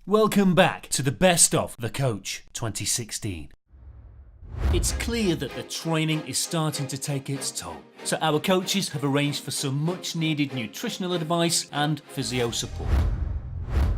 Welcome back to the Best of The Coach 2016. It's clear that the training is starting to take its toll, so our coaches have arranged for some much needed nutritional advice and physio support.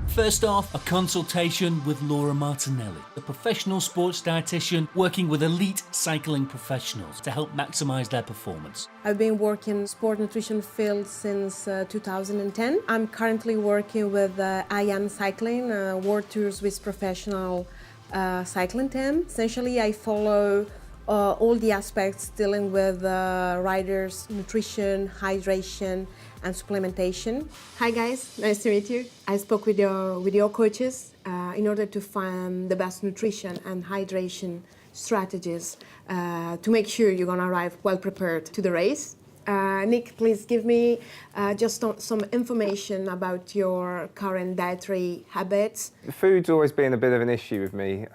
First off, a consultation with Laura Martinelli, a professional sports dietitian working with elite cycling professionals to help maximise their performance. I've been working in sport nutrition field since 2010. I'm currently working with IAN Cycling, World Tours with Professional Cycling Team. Essentially, I follow all the aspects dealing with riders' nutrition, hydration, and supplementation. Hi guys, nice to meet you. I spoke with your coaches in order to find the best nutrition and hydration strategies to make sure you're gonna arrive well prepared to the race. Nick, please give me just some information about your current dietary habits. Food's always been a bit of an issue with me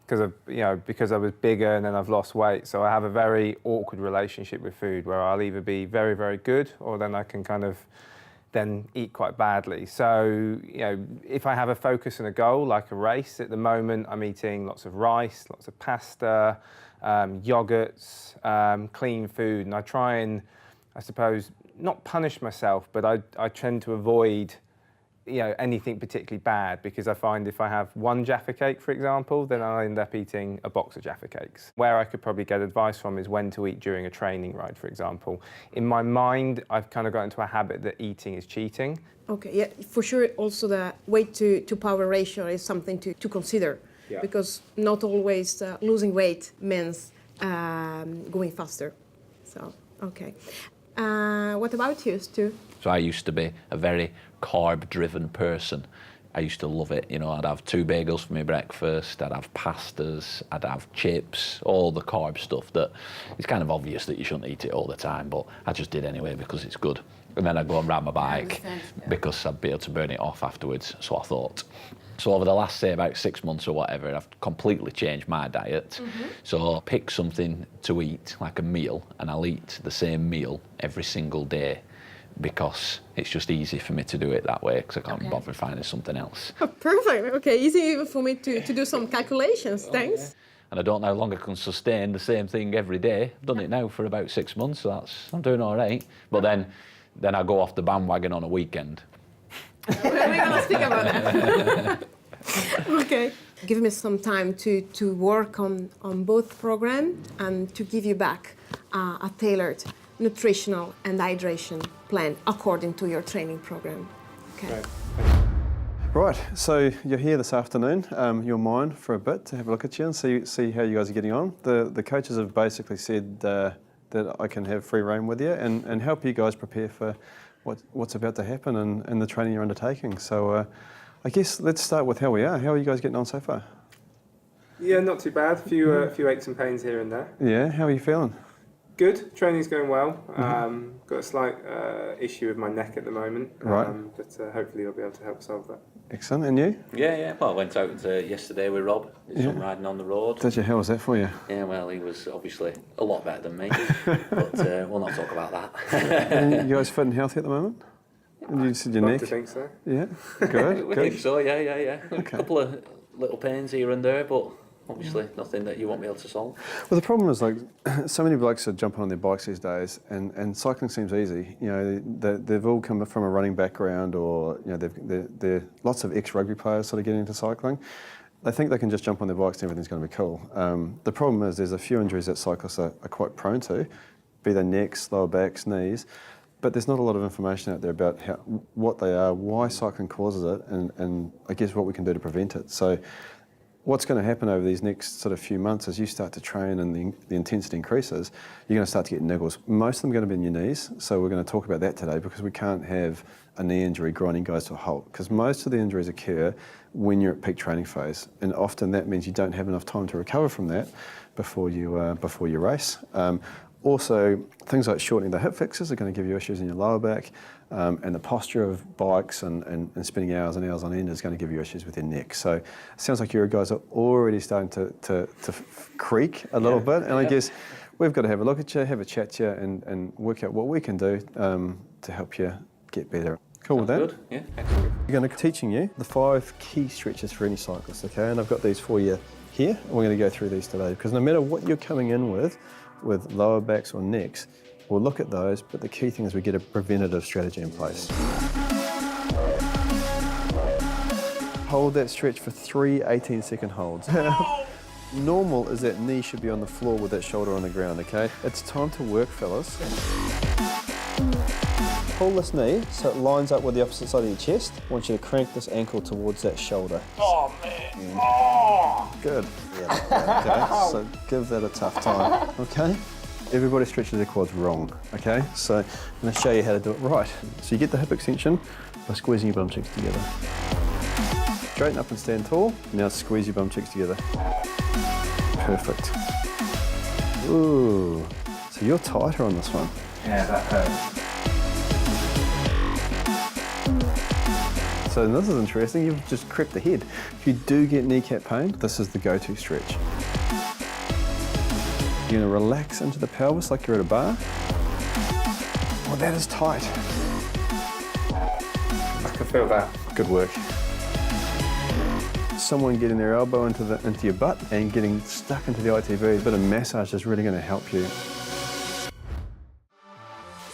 because I was bigger and then I've lost weight. So I have a very awkward relationship with food where I'll either be very, very good or then I can kind of then eat quite badly. So, if I have a focus and a goal, like a race, at the moment I'm eating lots of rice, lots of pasta, yogurts, clean food, and I try and, I suppose, not punish myself, but I tend to avoid anything particularly bad, because I find if I have one Jaffa cake, for example, then I'll end up eating a box of Jaffa cakes. Where I could probably get advice from is when to eat during a training ride, for example. In my mind, I've kind of got into a habit that eating is cheating. Okay, yeah, for sure. Also, the weight to power ratio is something to consider, because not always losing weight means going faster. So, okay. What about you, Stu? So I used to be a very carb-driven person. I used to love it. I'd have 2 bagels for my breakfast, I'd have pastas, I'd have chips, all the carb stuff that it's kind of obvious that you shouldn't eat it all the time, but I just did anyway because it's good. And then I'd go and ride my bike because I'd be able to burn it off afterwards, so I thought. So over the last, say, about 6 months or whatever, I've completely changed my diet. So I'll pick something to eat, like a meal, and I'll eat the same meal every single day, because it's just easy for me to do it that way, because I can't bother finding something else. Oh, perfect. Okay, easy for me to do some calculations. Thanks. And I don't know how long I can sustain the same thing every day. I've done it now for about 6 months, so I'm doing all right. But then I go off the bandwagon on a weekend. We're gonna speak about that. Okay. Give me some time to work on both programs and to give you back a tailored nutritional and hydration plan according to your training program. Okay. Right, so you're here this afternoon. You're mine for a bit to have a look at you and see how you guys are getting on. The coaches have basically said that I can have free rein with you and help you guys prepare for what's about to happen and the training you're undertaking. So I guess let's start with how we are. How are you guys getting on so far? Yeah, not too bad. A few aches and pains here and there. Yeah, how are you feeling? Good. Training's going well. Got a slight issue with my neck at the moment, right. But hopefully I'll be able to help solve that. Excellent. And you? Yeah. Well, I went out yesterday with Rob, did some riding on the road. Did you? How was that for you? Yeah, well, he was obviously a lot better than me, but we'll not talk about that. And you guys fit and healthy at the moment? And you said your neck? I think so. Yeah, good. We think so, yeah. Okay. A couple of little pains here and there, but obviously nothing that you won't be able to solve. Well, the problem is, like, so many blokes are jumping on their bikes these days, and cycling seems easy. They've all come from a running background, or they're lots of ex-rugby players sort of getting into cycling. They think they can just jump on their bikes and everything's going to be cool. The problem is there's a few injuries that cyclists are quite prone to, be they necks, lower backs, knees. But there's not a lot of information out there about what they are, why cycling causes it, and I guess what we can do to prevent it. So what's going to happen over these next sort of few months as you start to train and the intensity increases, you're going to start to get niggles. Most of them are going to be in your knees, so we're going to talk about that today, because we can't have a knee injury grinding guys to a halt, because most of the injuries occur when you're at peak training phase, and often that means you don't have enough time to recover from that before you race. Also, things like shortening the hip flexors are going to give you issues in your lower back, and the posture of bikes and spending hours and hours on end is going to give you issues with your neck. So it sounds like your guys are already starting to creak a little bit, and I guess we've got to have a look at you, have a chat to you, and work out what we can do to help you get better. Cool with that? Good, yeah, excellent. We're going to be teaching you the 5 key stretches for any cyclist, okay? And I've got these for you here. We're going to go through these today because no matter what you're coming in with lower backs or necks, we'll look at those, but the key thing is we get a preventative strategy in place. Hold that stretch for 3 18-second holds. Normal is that knee should be on the floor with that shoulder on the ground, okay? It's time to work, fellas. Pull this knee so it lines up with the opposite side of your chest. I want you to crank this ankle towards that shoulder. Oh, man. Oh. Good. Yeah, okay, so give that a tough time, okay? Everybody stretches their quads wrong, okay? So I'm going to show you how to do it right. So you get the hip extension by squeezing your bum cheeks together. Straighten up and stand tall. Now squeeze your bum cheeks together. Perfect. Ooh, so you're tighter on this one. Yeah, that hurts. So this is interesting, you've just crept ahead. If you do get kneecap pain, this is the go-to stretch. You're gonna relax into the pelvis like you're at a bar. Oh, that is tight. I can feel that. Good work. Someone getting their elbow into your butt and getting stuck into the ITV, a bit of massage is really gonna help you.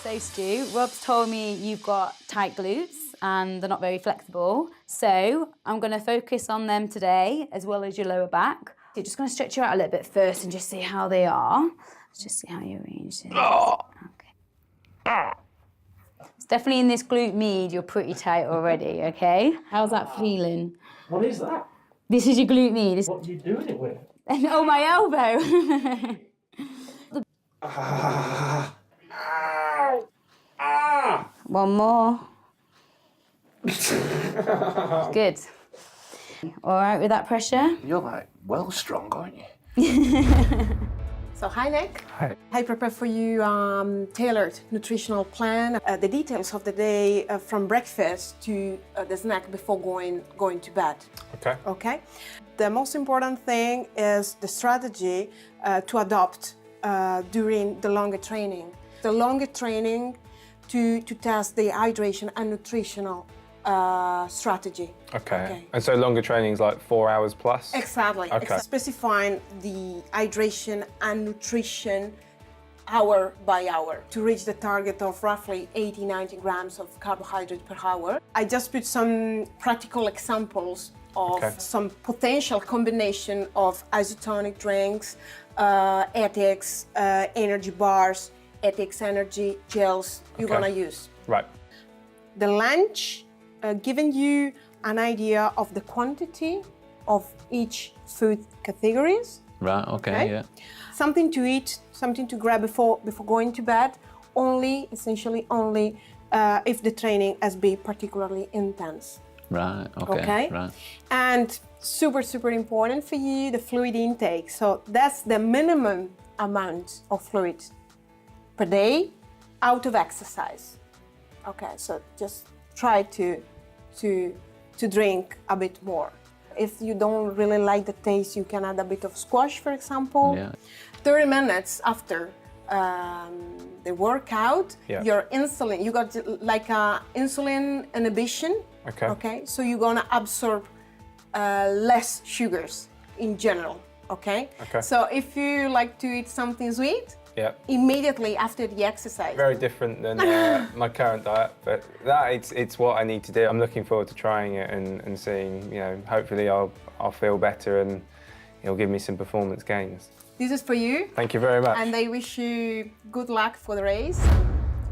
So Stu, Rob's told me you've got tight glutes and they're not very flexible. So I'm going to focus on them today as well as your lower back. You're just going to stretch you out a little bit first and just see how they are. Let's just see how you arrange this. Okay. It's definitely in this glute med, you're pretty tight already, okay? How's that feeling? What is that? This is your glute med. What are you doing it with? Oh, my elbow. One more. Good. All right with that pressure? You're like well strong, aren't you? So hi Nick. Hi. I prepare for you tailored nutritional plan, the details of the day from breakfast to the snack before going to bed. Okay. Okay. The most important thing is the strategy to adopt during the longer training. The longer training to test the hydration and nutritional strategy. Okay. And so longer training's like 4 hours plus? Exactly. Okay. Specifying the hydration and nutrition hour by hour to reach the target of roughly 80-90 grams of carbohydrate per hour. I just put some practical examples of some potential combination of isotonic drinks, ETX, energy bars, ETX energy gels you're gonna use. Right. The lunch, giving you an idea of the quantity of each food categories. Right, okay, yeah. Something to eat, something to grab before going to bed, essentially only if the training has been particularly intense. Right, okay, right. And super important for you, the fluid intake. So that's the minimum amount of fluid per day out of exercise. Okay, so just try to drink a bit more. If you don't really like the taste, you can add a bit of squash, for example. Yeah. 30 minutes after the workout, Yeah. your insulin, you got like a insulin inhibition. Okay. Okay, so you're gonna absorb less sugars in general. Okay. Okay. So if you like to eat something sweet, Yeah. immediately after the exercise. Very different than my current diet, but it's what I need to do. I'm looking forward to trying it and seeing, hopefully I'll feel better and it'll give me some performance gains. This is for you. Thank you very much. And I wish you good luck for the race.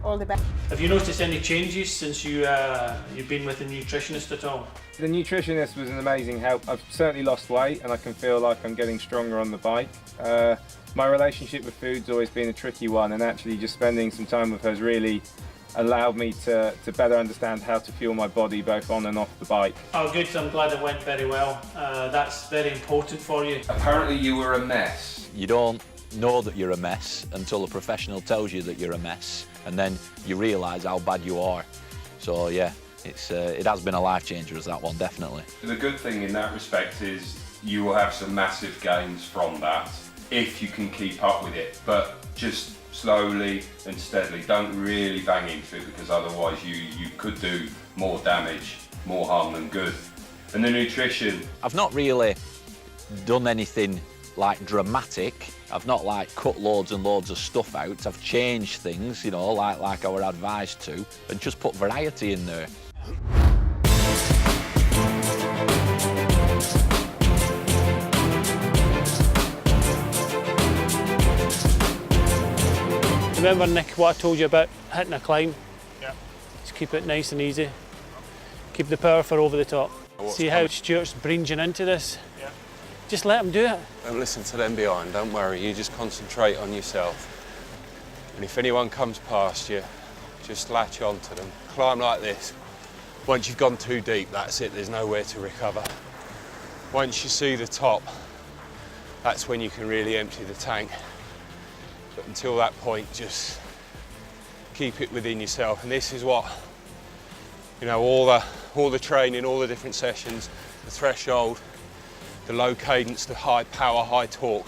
All the best. Have you noticed any changes since you've been with a nutritionist at all? The nutritionist was an amazing help. I've certainly lost weight and I can feel like I'm getting stronger on the bike. My relationship with food's always been a tricky one, and actually just spending some time with her has really allowed me to better understand how to fuel my body both on and off the bike. Oh good, I'm glad it went very well. That's very important for you. Apparently you were a mess. You don't know that you're a mess until a professional tells you that you're a mess, and then you realise how bad you are. So yeah, it has been a life changer, as that one, definitely. The good thing in that respect is you will have some massive gains from that if you can keep up with it, but just slowly and steadily. Don't really bang into it, because otherwise you could do more damage, more harm than good. And the nutrition. I've not really done anything like dramatic. I've not like cut loads and loads of stuff out. I've changed things, you know, like I were advised to, and just put variety in there. Remember, Nick, what I told you about hitting a climb? Yeah. Just keep it nice and easy. Keep the power for over the top. See how Stuart's bringing into this? Yeah. Just let him do it. Don't listen to them behind, don't worry, you just concentrate on yourself. And if anyone comes past you, just latch onto them. Climb like this. Once you've gone too deep, that's it, there's nowhere to recover. Once you see the top, that's when you can really empty the tank. But until that point, just keep it within yourself. And this is what, you know, all the training, all the different sessions, the threshold, the low cadence, the high power, high torque.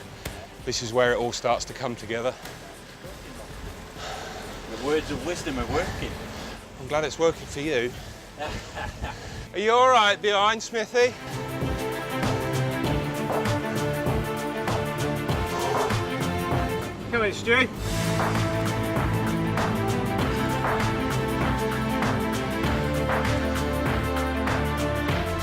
This is where it all starts to come together. The words of wisdom are working. I'm glad it's working for you. Are you all right behind, Smithy? Come in, Stu.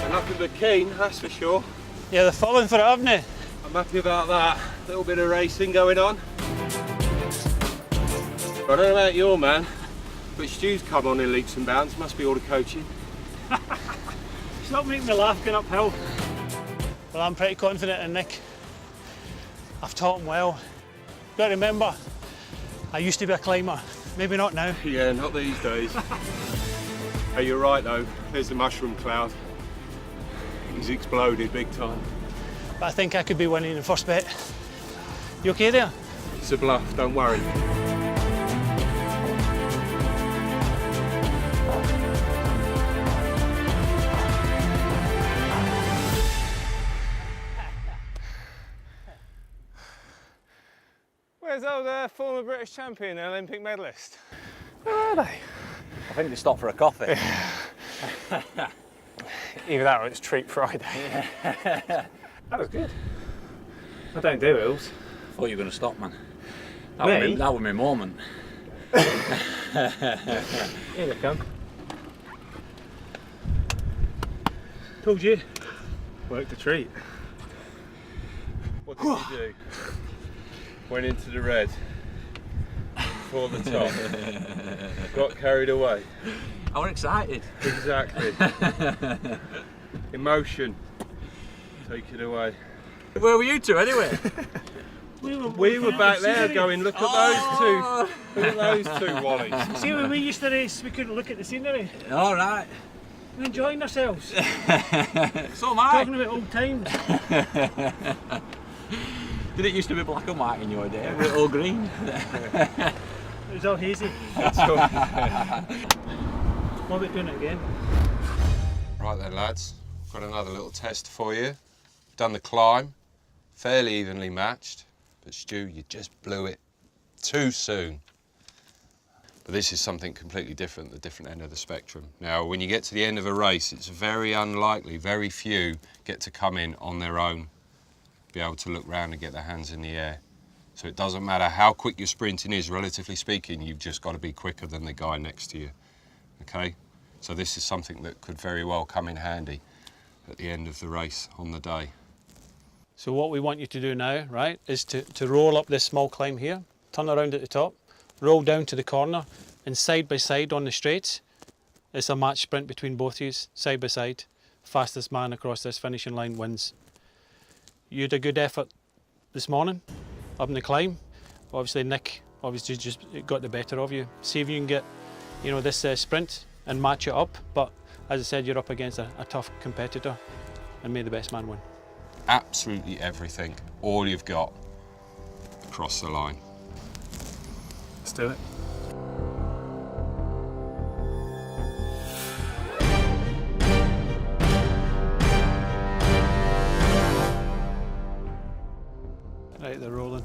Nothing but keen, that's for sure. Yeah, they're falling for it, haven't they? I'm happy about that. A little bit of racing going on. I don't know about your man, but Stu's come on in leaps and bounds. Must be all the coaching. Stop making me laugh going uphill. Well, I'm pretty confident in Nick. I've taught him well. Got to remember, I used to be a climber. Maybe not now. Yeah, not these days. Hey, you're right though. There's the mushroom cloud. He's exploded big time. But I think I could be winning the first bet. You okay there? It's a bluff, don't worry. Where's old former British champion and Olympic medalist? Where are they? I think they stopped for a coffee. Either that or it's Treat Friday. That was good. I don't do hills. I thought you were going to stop, man. Me? That was my moment. Here they come. Told you. Worked a treat. What did you do? Went into the red. For the top. Got carried away. I was excited. Exactly. Emotion. Take it away. Where were you two anyway? We were back there going, look at those two. Look at those two wallies. See, when we used to race, we couldn't look at the scenery. All right. We're enjoying ourselves. So am I. Talking about old times. Did it used to be black and white in your day? Was it all green? It was all hazy. What about doing it again? Right then, lads. Got another little test for you. Done the climb. Fairly evenly matched. But Stu, you just blew it too soon. But this is something completely different, the different end of the spectrum. Now, when you get to the end of a race, it's very unlikely, very few get to come in on their own, be able to look round and get their hands in the air. So it doesn't matter how quick your sprinting is, relatively speaking, you've just got to be quicker than the guy next to you, okay? So this is something that could very well come in handy at the end of the race on the day. So what we want you to do now, right, is to roll up this small climb here, turn around at the top, roll down to the corner, and side by side on the straights, it's a match sprint between both of you, side by side. Fastest man across this finishing line wins. You had a good effort this morning, up in the climb. Obviously Nick just got the better of you. See if you can get, you know, this sprint and match it up. But as I said, you're up against a tough competitor, and may the best man win. Absolutely everything, all you've got, across the line. Let's do it. Right, they're rolling.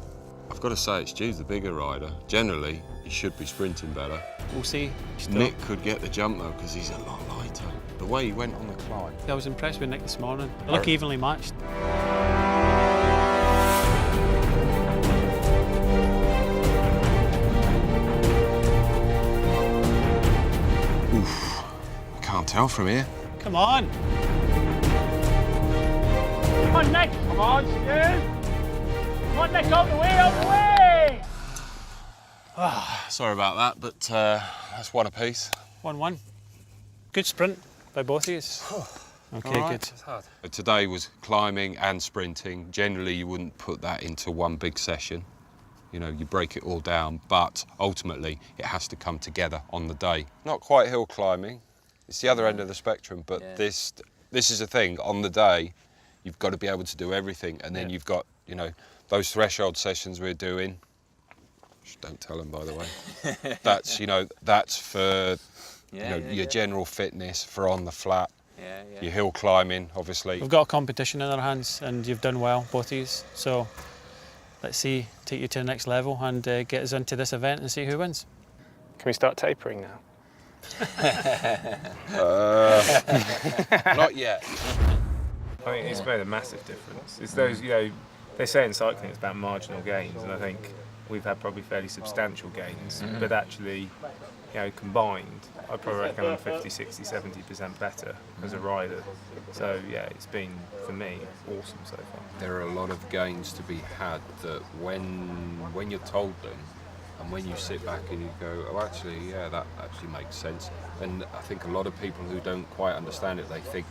I've got to say, it's Stu's the bigger rider. Generally, he should be sprinting better. We'll see. Nick could get the jump though, because he's a lot lighter. The way he went on the climb. I was impressed with Nick this morning. They look evenly matched. Oof, I can't tell from here. Come on! Come on, Nick! Come on, Stu! Come on, Nick, out the way, out the way! Sorry about that, but that's one apiece. 1-1. Good sprint by both of you. Okay, All right. good. Today was climbing and sprinting. Generally, you wouldn't put that into one big session. You know, you break it all down, but ultimately, it has to come together on the day. Not quite hill climbing. It's the other end of the spectrum, but this is the thing. On the day, you've got to be able to do everything, and then you've got, you know, those threshold sessions we're doing. Don't tell them, by the way. That's, you know, that's for your general fitness, for on the flat. Your hill climbing, obviously. We've got a competition in our hands, and you've done well, both of you. So let's see, take you to the next level and get us into this event and see who wins. Can we start tapering now? Not yet. I think it's made a massive difference. It's those, you know, they say in cycling it's about marginal gains, and I think we've had probably fairly substantial gains, but actually, you know, combined, I probably reckon I'm 50, 60, 70% better as a rider. So yeah, it's been, for me, awesome so far. There are a lot of gains to be had that when you're told them, and when you sit back and you go, oh, actually, yeah, that actually makes sense. And I think a lot of people who don't quite understand it, they think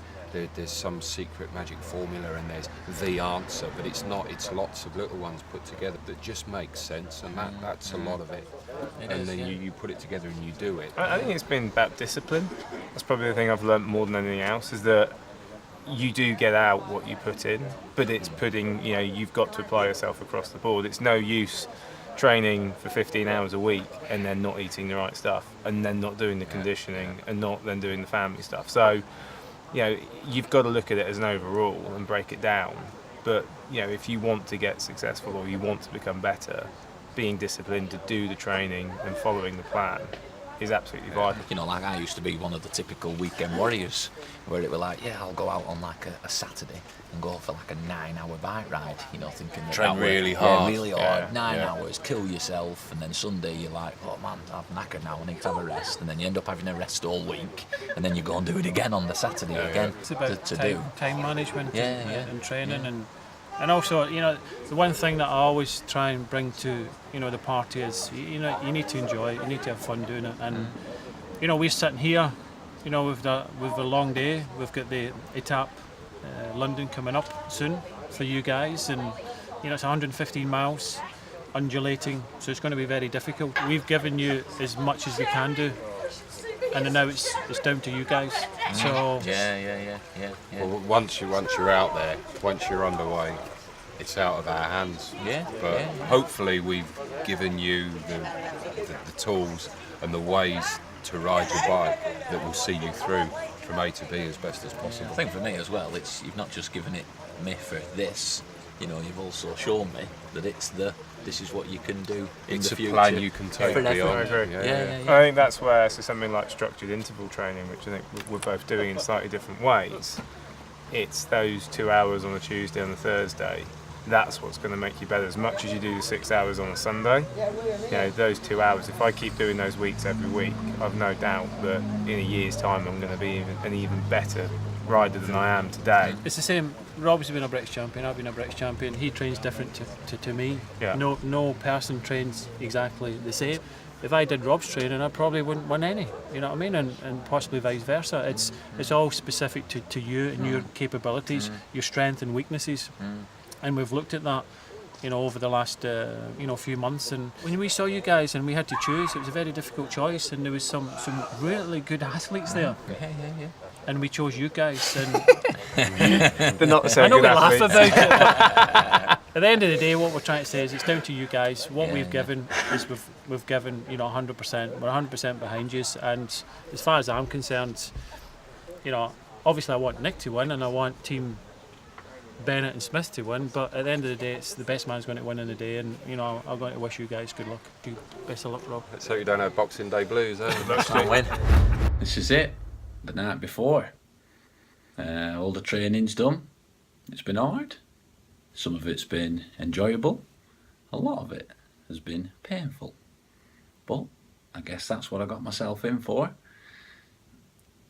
there's some secret magic formula and there's the answer, but it's not. It's lots of little ones put together that just make sense, and that's a lot of it. And then you put it together and you do it. I think it's been about discipline. That's probably the thing I've learnt more than anything else, is that you do get out what you put in, but it's putting, you know, you've got to apply yourself across the board. It's no use training for 15 hours a week and then not eating the right stuff, and then not doing the conditioning, and not then doing the family stuff. So, you know, you've got to look at it as an overall and break it down. But, you know, if you want to get successful or you want to become better, being disciplined to do the training and following the plan is absolutely vital. You know, like I used to be one of the typical weekend warriors, where it were like, yeah, I'll go out on like a Saturday and go for like a 9-hour bike ride, you know, thinking Train really hard. Yeah, really hard, 9 hours, kill yourself, and then Sunday you're like, oh man, I'm knackered now, I need to have a rest, and then you end up having a rest all week, and then you go and do it again on the Saturday again. It's about time management and training, and also, you know, the one thing that I always try and bring to, you know, the party is, you know, you need to enjoy it, you need to have fun doing it, and you know, we're sitting here, you know, with the long day, we've got the Etape London coming up soon for you guys, and you know, it's 115 miles, undulating, so it's going to be very difficult. We've given you as much as we can do, and now it's down to you guys. So Yeah. Well, once you're out there, once you're underway, it's out of our hands. But hopefully we've given you the tools and the ways to ride your bike that will see you through from A to B as best as possible. I think for me as well, you've not just given it me for this, you know, you've also shown me that this is what you can do in It's the a future. plan you can take Forever. beyond. I agree. Yeah. I think that's where, so something like structured interval training, which I think we're both doing in slightly different ways, it's those 2 hours on a Tuesday and a Thursday. That's what's going to make you better. As much as you do the 6 hours on a Sunday, you know, those 2 hours, if I keep doing those weeks every week, I've no doubt that in a year's time I'm going to be an even better rider than I am today. it's the same. Rob's been a British champion, I've been a British champion. He trains different to me. Yeah. No person trains exactly the same. If I did Rob's training, I probably wouldn't win any. You know what I mean? And possibly vice versa. It's all specific to you and your capabilities, your strengths and weaknesses. And we've looked at that, you know, over the last few months. And when we saw you guys and we had to choose, it was a very difficult choice. And there was some really good athletes there. Yeah. And we chose you guys. And They're not the same I know good we laugh athletes. about it, but at the end of the day, what we're trying to say is it's down to you guys. What we've given is we've given, you know, 100%. We're 100% behind you. And as far as I'm concerned, you know, obviously I want Nick to win and I want Team Bennett and Smith to win, but at the end of the day, it's the best man's going to win in the day, and you know, I'm going to wish you guys good luck. Best of luck, Rob. Let's hope you don't have Boxing Day blues, eh? Can't win. This is it, the night before. All the training's done. It's been hard. Some of it's been enjoyable. A lot of it has been painful. But I guess that's what I got myself in for.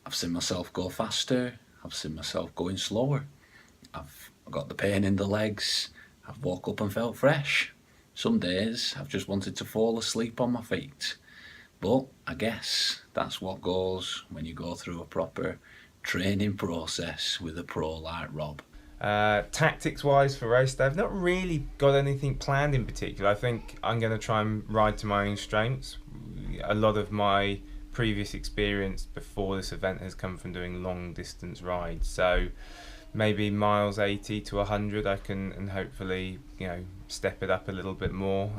I've seen myself go faster. I've seen myself going slower. I've got the pain in the legs. I've woke up and felt fresh. Some days I've just wanted to fall asleep on my feet. But I guess that's what goes when you go through a proper training process with a pro like Rob. Tactics-wise for race day, I've not really got anything planned in particular. I think I'm going to try and ride to my own strengths. A lot of my previous experience before this event has come from doing long-distance rides, so maybe miles 80 to 100 I can, and hopefully, you know, step it up a little bit more,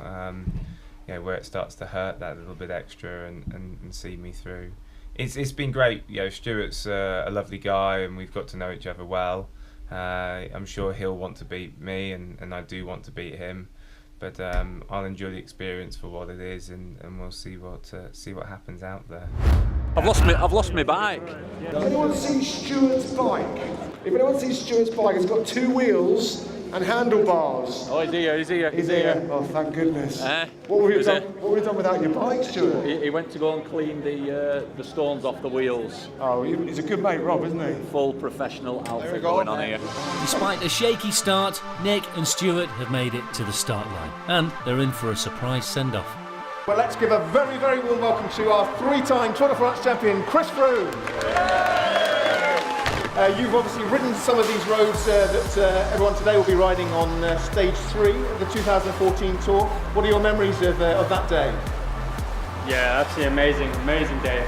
you know, where it starts to hurt, that little bit extra, and see me through. It's been great. You know, Stuart's a lovely guy, and we've got to know each other well. I'm sure he'll want to beat me, and I do want to beat him, but I'll enjoy the experience for what it is, and we'll see what happens out there. I've lost my bike. Has anyone seen Stuart's bike? If anyone sees Stuart's bike, it's got 2 wheels and handlebars. Oh, he's here. Oh, thank goodness. What would we have done without your bike, Stuart? He went to go and clean the stones off the wheels. Oh, he's a good mate, Rob, isn't he? Full professional outfit going on here. Despite a shaky start, Nick and Stuart have made it to the start line, and they're in for a surprise send-off. Well, let's give a very, very warm welcome to our 3-time Tour de France champion, Chris Froome. You've obviously ridden some of these roads that everyone today will be riding on stage 3 of the 2014 Tour. What are your memories of that day? Yeah, absolutely amazing day.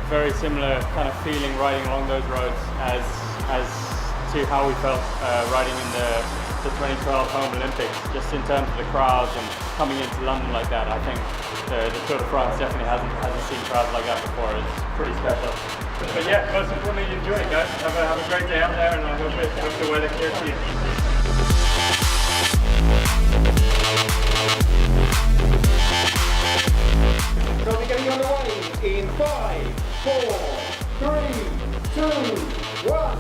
Very similar kind of feeling riding along those roads as to how we felt riding in the 2012 Home Olympics, just in terms of the crowds and coming into London like that. I think the Tour de France definitely hasn't seen crowds like that before. It's pretty special. But yeah, most importantly, enjoy it, guys. Have a great day out there, and I hope the weather clears for you. So we're getting underway in 5, 4, 3, 2, 1.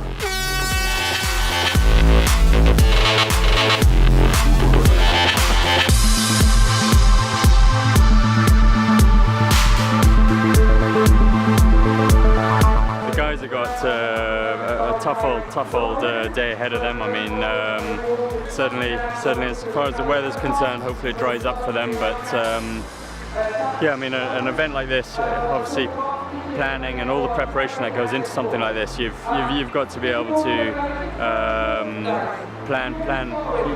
The guys have got a tough old day ahead of them. I mean, certainly as far as the weather's concerned, hopefully it dries up for them. But yeah, I mean, an event like this, obviously planning and all the preparation that goes into something like this, you've got to be able to plan.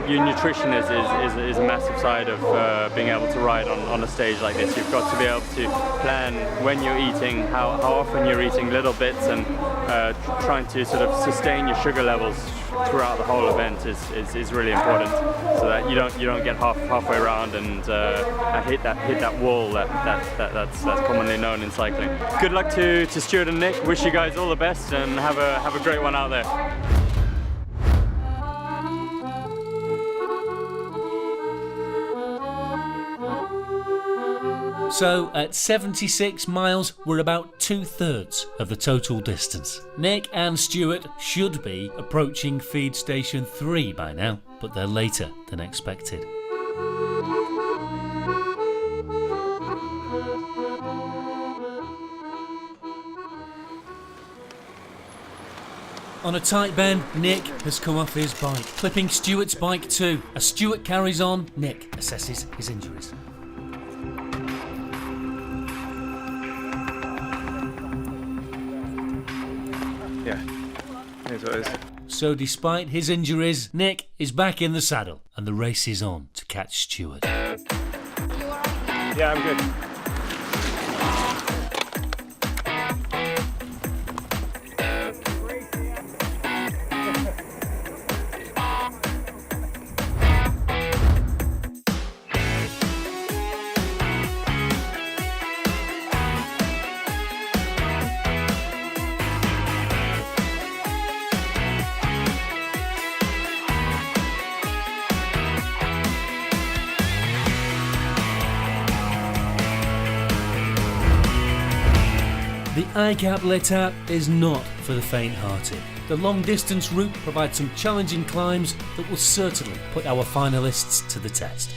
Your nutrition is a massive side of being able to ride on a stage like this. You've got to be able to plan when you're eating, how often you're eating little bits, and trying to sort of sustain your sugar levels throughout the whole event is really important, so that you don't get halfway around and hit that wall that's commonly known in cycling. Good luck to Stuart and Nick. Wish you guys all the best, and have a great one out there. So at 76 miles, we're about 2/3 of the total distance. Nick and Stuart should be approaching feed station 3 by now, but they're later than expected. On a tight bend, Nick has come off his bike, clipping Stuart's bike too. As Stuart carries on, Nick assesses his injuries. Yeah, here's what it is. So despite his injuries, Nick is back in the saddle, and the race is on to catch Stuart. Yeah, I'm good. ICAP L'Etape is not for the faint-hearted. The long-distance route provides some challenging climbs that will certainly put our finalists to the test.